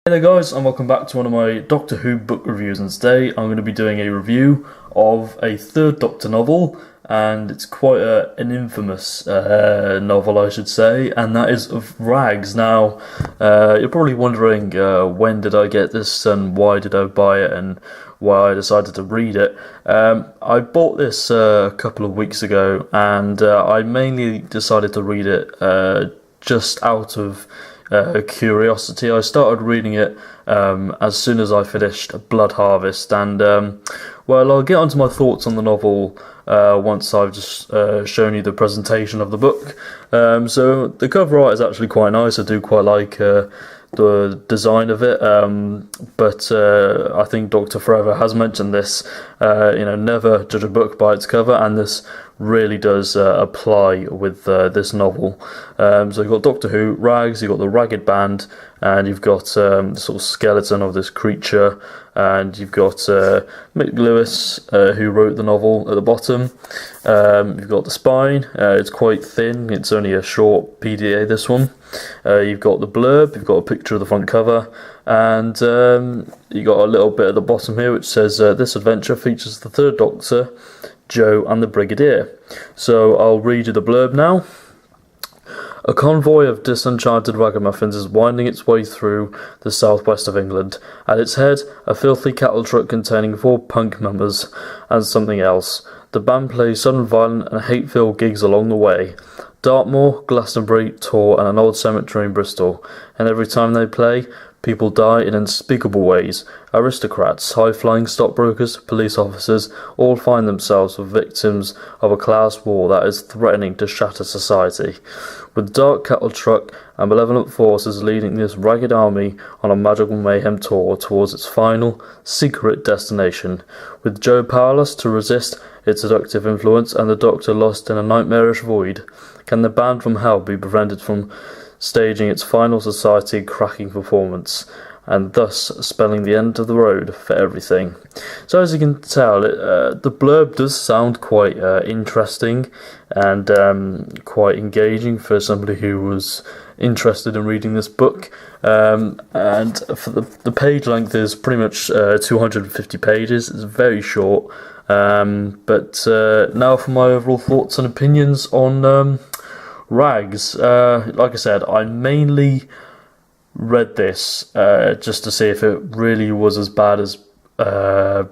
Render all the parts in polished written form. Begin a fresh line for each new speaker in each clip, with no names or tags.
Hey there guys, and welcome back to one of my Doctor Who book reviews, and today I'm going to be doing a review of a third Doctor novel, and it's quite an infamous novel, I should say, and that is of Rags. Now, you're probably wondering when did I get this and why did I buy it and why I decided to read it. I bought this a couple of weeks ago, and I mainly decided to read it just out of curiosity. I started reading it as soon as I finished Blood Harvest, and well, I'll get onto my thoughts on the novel once I've just shown you the presentation of the book. So the cover art is actually quite nice. I do quite like the design of it, but I think Dr. Forever has mentioned this, never judge a book by its cover, and this really does apply with this novel. So you've got Doctor Who, Rags, you've got the Ragged Band, and you've got the sort of skeleton of this creature, and you've got Mick Lewis, who wrote the novel at the bottom. You've got the spine, it's quite thin, it's only a short PDA, this one. You've got the blurb, you've got a picture of the front cover, and you've got a little bit at the bottom here which says this adventure features the third Doctor, Joe and the Brigadier. So I'll read you the blurb now. A convoy of disenchanted ragamuffins is winding its way through the southwest of England. At its head, a filthy cattle truck containing 4 punk members and something else. The band plays sudden violent and hate-filled gigs along the way. Dartmoor, Glastonbury, Tor and an old cemetery in Bristol. And every time they play, people die in unspeakable ways. Aristocrats, high-flying stockbrokers, police officers, all find themselves the victims of a class war that is threatening to shatter society. With dark cattle truck and malevolent forces leading this ragged army on a magical mayhem tour towards its final, secret destination. With Joe powerless to resist its seductive influence and the Doctor lost in a nightmarish void, can the band from hell be prevented from staging its final society-cracking performance, and thus spelling the end of the road for everything. So as you can tell, the blurb does sound quite interesting and quite engaging for somebody who was interested in reading this book. And for the page length is pretty much 250 pages. It's very short. But now for my overall thoughts and opinions on Rags. Like I said, I mainly read this just to see if it really was as bad as I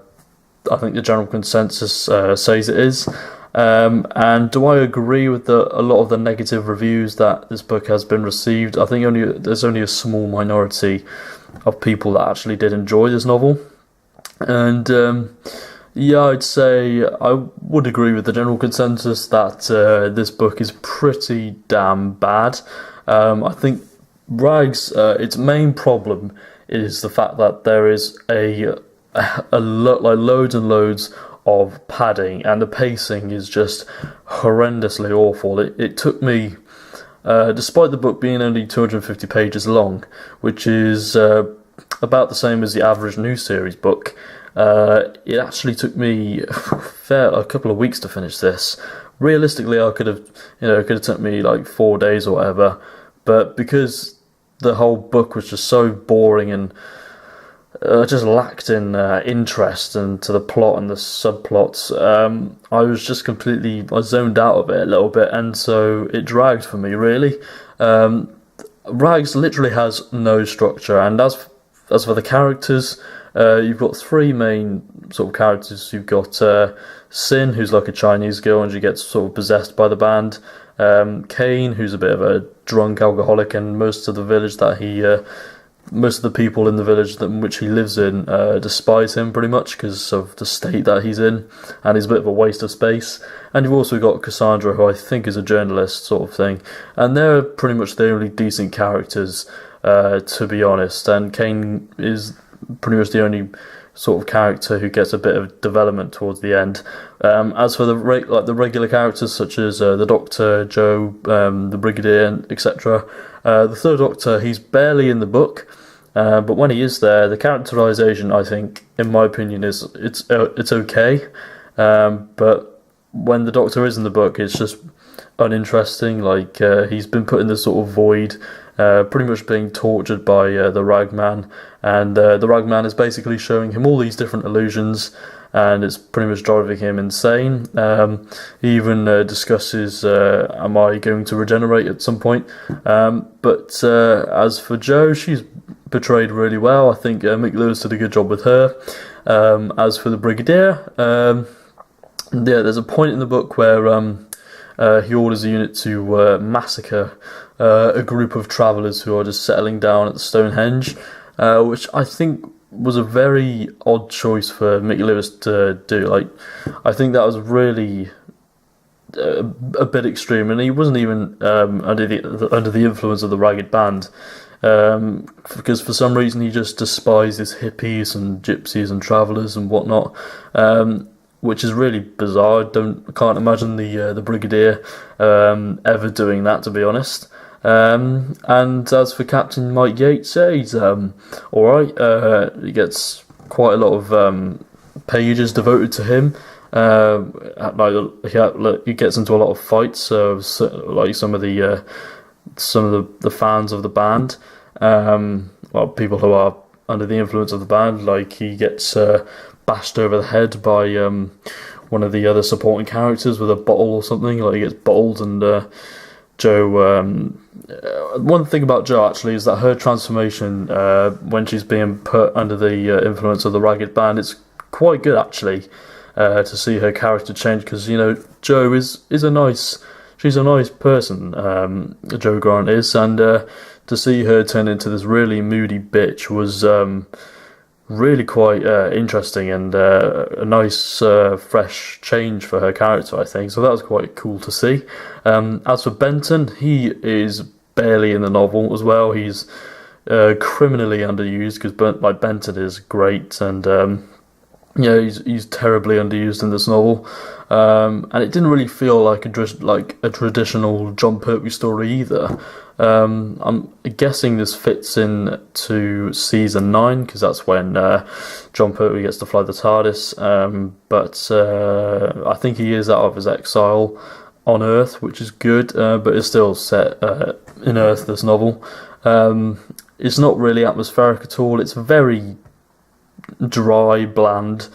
think the general consensus says it is. And do I agree with a lot of the negative reviews that this book has been received? I think there's only a small minority of people that actually did enjoy this novel. And yeah, I'd say I would agree with the general consensus that this book is pretty damn bad. I think Rags, its main problem is the fact that there is loads and loads of padding, and the pacing is just horrendously awful. It took me, despite the book being only 250 pages long, which is about the same as the average new series book, it actually took me a couple of weeks to finish this. Realistically, it could have took me like 4 days or whatever, but because the whole book was just so boring and just lacked in interest and to the plot and the subplots, I was just I zoned out of it a little bit, and so it dragged for me, really. Rags literally has no structure, and as for the characters, you've got 3 main sort of characters. You've got Sin, who's like a Chinese girl and she gets sort of possessed by the band. Kane, who's a bit of a drunk alcoholic, and most of the people in the village in which he lives in despise him pretty much because of the state that he's in, and he's a bit of a waste of space. And you've also got Cassandra, who I think is a journalist sort of thing, and they're pretty much the only decent characters, to be honest. And Kane is pretty much the only sort of character who gets a bit of development towards the end. As for the regular characters such as the Doctor, Joe, the Brigadier, etc., the third Doctor, he's barely in the book, but when he is there, the characterization, I think, in my opinion, it's okay. But when the Doctor is in the book, it's just uninteresting. Like he's been put in this sort of void pretty much being tortured by the Ragman, and the Ragman is basically showing him all these different illusions, and it's pretty much driving him insane. He even discusses, am I going to regenerate at some point? But as for Jo, she's portrayed really well. I think Mick Lewis did a good job with her. As for the Brigadier, there's a point in the book where he orders a unit to massacre a group of travellers who are just settling down at Stonehenge, which I think was a very odd choice for Mick Lewis to do. Like, I think that was really a bit extreme, and he wasn't even under the influence of the Ragged Band, because for some reason he just despises hippies and gypsies and travellers and whatnot, which is really bizarre. I can't imagine the Brigadier ever doing that, to be honest. And as for Captain Mike Yates, he's alright. He gets quite a lot of pages devoted to him. He gets into a lot of fights, like some of the fans of the band, people who are under the influence of the band. Like, he gets bashed over the head by one of the other supporting characters with a bottle or something. Like, he gets bottled, and Jo. One thing about Jo actually is that her transformation, when she's being put under the influence of the Ragged Band, it's quite good actually, to see her character change, because Jo is she's a nice person, Jo Grant is, and to see her turn into this really moody bitch was really quite interesting, and a nice fresh change for her character, I think. So that was quite cool to see. As for Benton, he is barely in the novel as well. He's criminally underused, because Benton is great, and he's terribly underused in this novel, and it didn't really feel like a traditional John Pertwee story either. I'm guessing this fits in to season 9, because that's when John Pertwee gets to fly the TARDIS, but I think he is out of his exile on Earth, which is good, but it's still set in Earth, this novel. It's not really atmospheric at all. It's very dry, bland,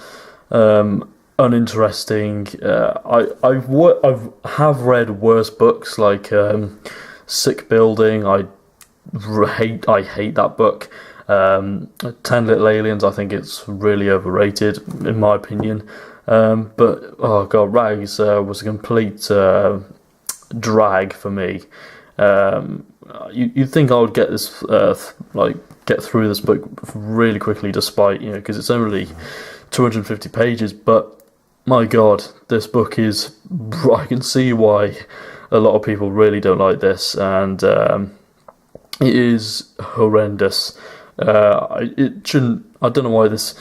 uninteresting. I've read worse books, like Sick Building. I hate that book. 10 Little Aliens, I think it's really overrated in my opinion. But oh god, Rags was a complete drag for me. You'd think I would get this get through this book really quickly, despite because it's only 250 pages. But my god, this book is. I can see why a lot of people really don't like this, and it is horrendous. It shouldn't. I don't know why this.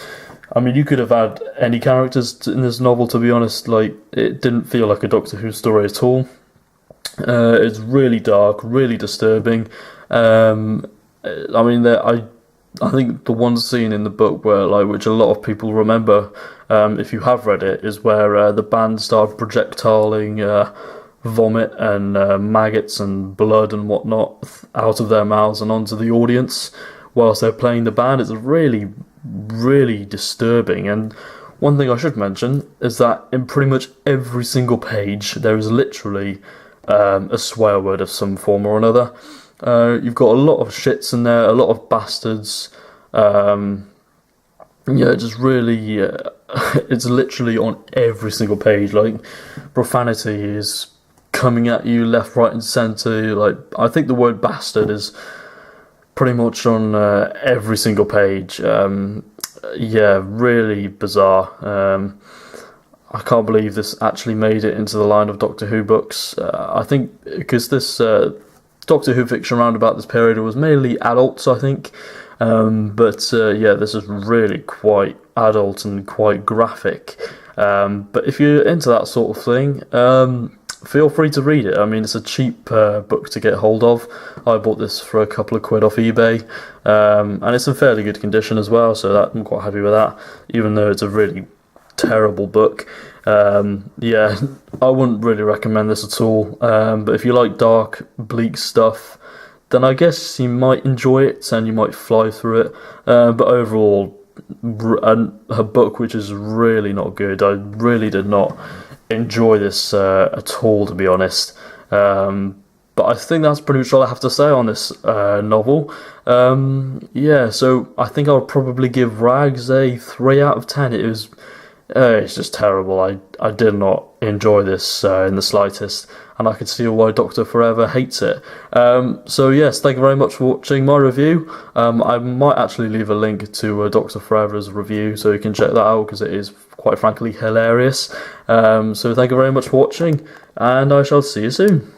I mean, you could have had any characters in this novel, to be honest. Like, it didn't feel like a Doctor Who story at all. It's really dark, really disturbing. I mean, I think the one scene in the book where, which a lot of people remember, if you have read it, is where the band started projectiling vomit and maggots and blood and whatnot out of their mouths and onto the audience whilst they're playing the band. It's really, really disturbing. And one thing I should mention is that in pretty much every single page there is literally a swear word of some form or another. You've got a lot of shits in there, a lot of bastards. Just really, it's literally on every single page. Like, profanity is coming at you left, right, and centre. Like, I think the word bastard is pretty much on every single page. Really bizarre. I can't believe this actually made it into the line of Doctor Who books. I think because this Doctor Who fiction around about this period was mainly adults, I think. This is really quite adult and quite graphic. But if you're into that sort of thing, feel free to read it. I mean, it's a cheap book to get hold of. I bought this for a couple of quid off eBay, and it's in fairly good condition as well, so I'm quite happy with that, even though it's a really terrible book. I wouldn't really recommend this at all, but if you like dark, bleak stuff, then I guess you might enjoy it and you might fly through it. But overall, her book, which is really not good. I really did not enjoy this at all, to be honest. But I think that's pretty much all I have to say on this novel. Yeah, so I think I'll probably give Rags a 3 out of 10. It's just terrible. I did not enjoy this in the slightest, and I can see why Dr. Forever hates it. So yes, thank you very much for watching my review. I might actually leave a link to Dr. Forever's review, so you can check that out, because it is quite frankly hilarious. So thank you very much for watching, and I shall see you soon.